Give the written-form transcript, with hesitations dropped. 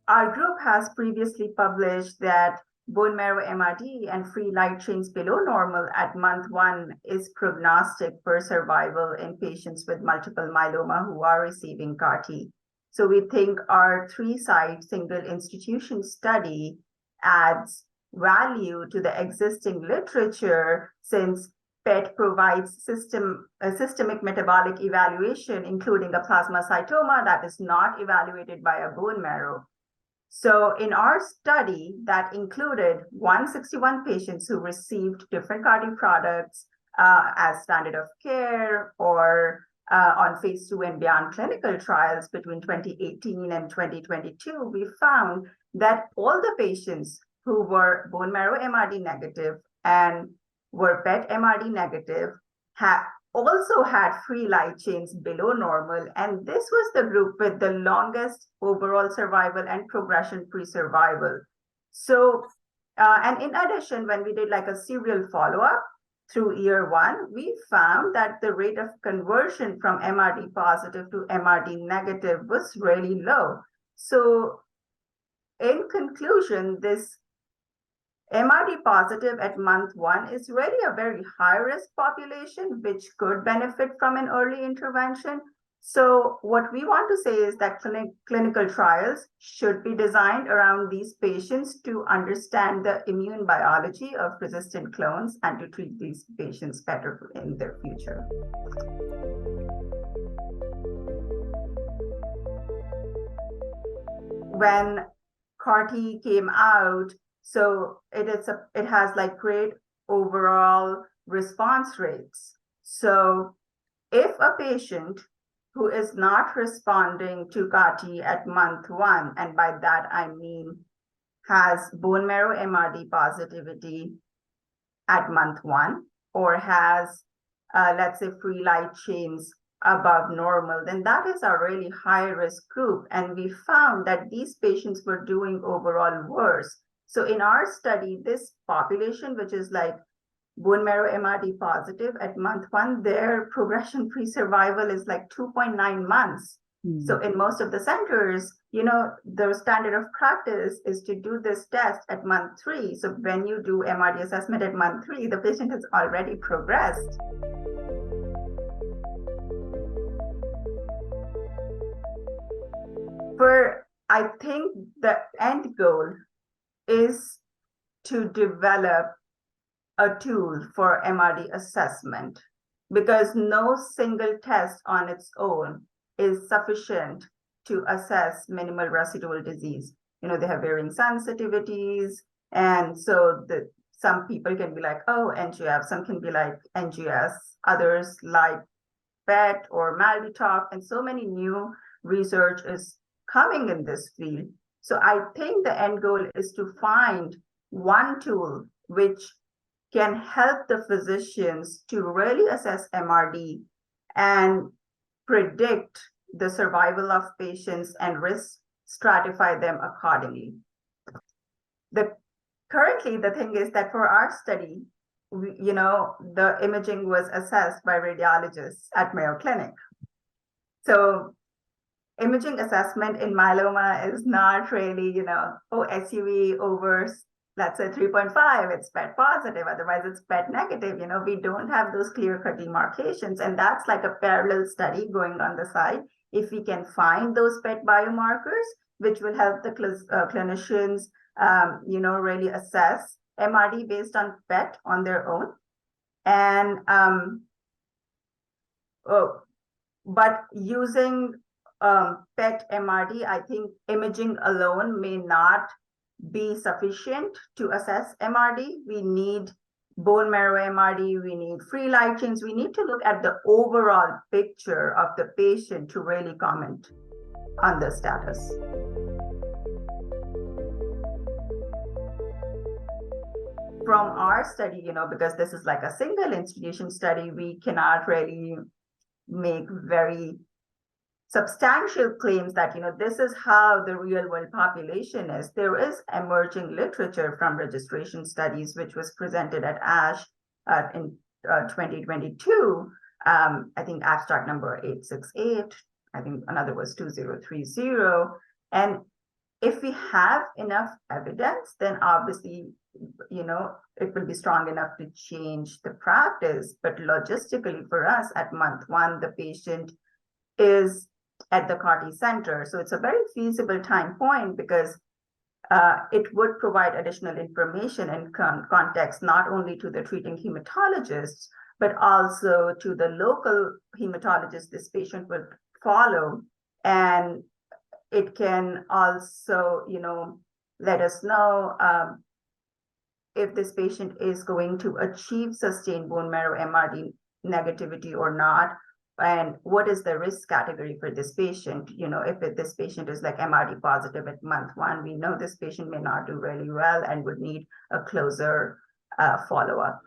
our group has previously published that bone marrow MRD and free light chains below normal at month 1 is prognostic for survival in patients with multiple myeloma who are receiving CAR-T. So we think our 3-site single institution study adds value to the existing literature, since PET provides systemic metabolic evaluation, including a plasmacytoma that is not evaluated by a bone marrow. So in our study that included 161 patients who received different CAR-T products as standard of care or on phase 2 and beyond clinical trials between 2018 and 2022, we found that all the patients who were bone marrow MRD negative and were PET MRD negative also had free light chains below normal. And this was the group with the longest overall survival and progression-free survival. So, and in addition, when we did like a serial follow-up through year 1, we found that the rate of conversion from MRD positive to MRD negative was really low. So in conclusion, this MRD positive at month 1 is really a very high-risk population, which could benefit from an early intervention. So what we want to say is that clinical trials should be designed around these patients to understand the immune biology of resistant clones and to treat these patients better in their future. When CAR-T came out, so it has like great overall response rates. So if a patient who is not responding to CAR-T at month 1, and by that I mean has bone marrow MRD positivity at month 1, or has, let's say, free light chains above normal, then that is a really high-risk group. And we found that these patients were doing overall worse. So in our study, this population, which is like bone marrow MRD positive at month 1, their progression-free survival is like 2.9 months. So in most of the centers, the standard of practice is to do this test at month 3. So when you do MRD assessment at month 3, the patient has already progressed. I think the end goal is to develop a tool for MRD assessment, because no single test on its own is sufficient to assess minimal residual disease. They have varying sensitivities, and so some people can be like, oh, NGF, some can be like NGS, others like PET or Malditalk, and so many new research is coming in this field. So I think the end goal is to find one tool which can help the physicians to really assess MRD and predict the survival of patients and risk stratify them accordingly. Currently, the thing is that for our study, the imaging was assessed by radiologists at Mayo Clinic. So imaging assessment in myeloma is not really, SUV over, let's say 3.5, it's PET positive, otherwise it's PET negative. We don't have those clear-cut demarcations, and that's like a parallel study going on the side. If we can find those PET biomarkers, which will help the clinicians, really assess MRD based on PET on their own. And, but using PET MRD, I think imaging alone may not be sufficient to assess MRD. We need bone marrow MRD, we need free light chains. We need to look at the overall picture of the patient to really comment on the status. From our study, because this is like a single institution study, we cannot really make very substantial claims that, this is how the real world population is. There is emerging literature from registration studies, which was presented at ASH in 2022. I think abstract number 868, I think another was 2030. And If we have enough evidence, then obviously, it will be strong enough to change the practice. But logistically for us, at month one, the patient is at the CAR T center. So it's a very feasible time point, because it would provide additional information and context, not only to the treating hematologists, but also to the local hematologist this patient will follow. And it can also, let us know if this patient is going to achieve sustained bone marrow MRD negativity or not, and what is the risk category for this patient. If this patient is like MRD positive at month one, we know this patient may not do really well and would need a closer follow-up.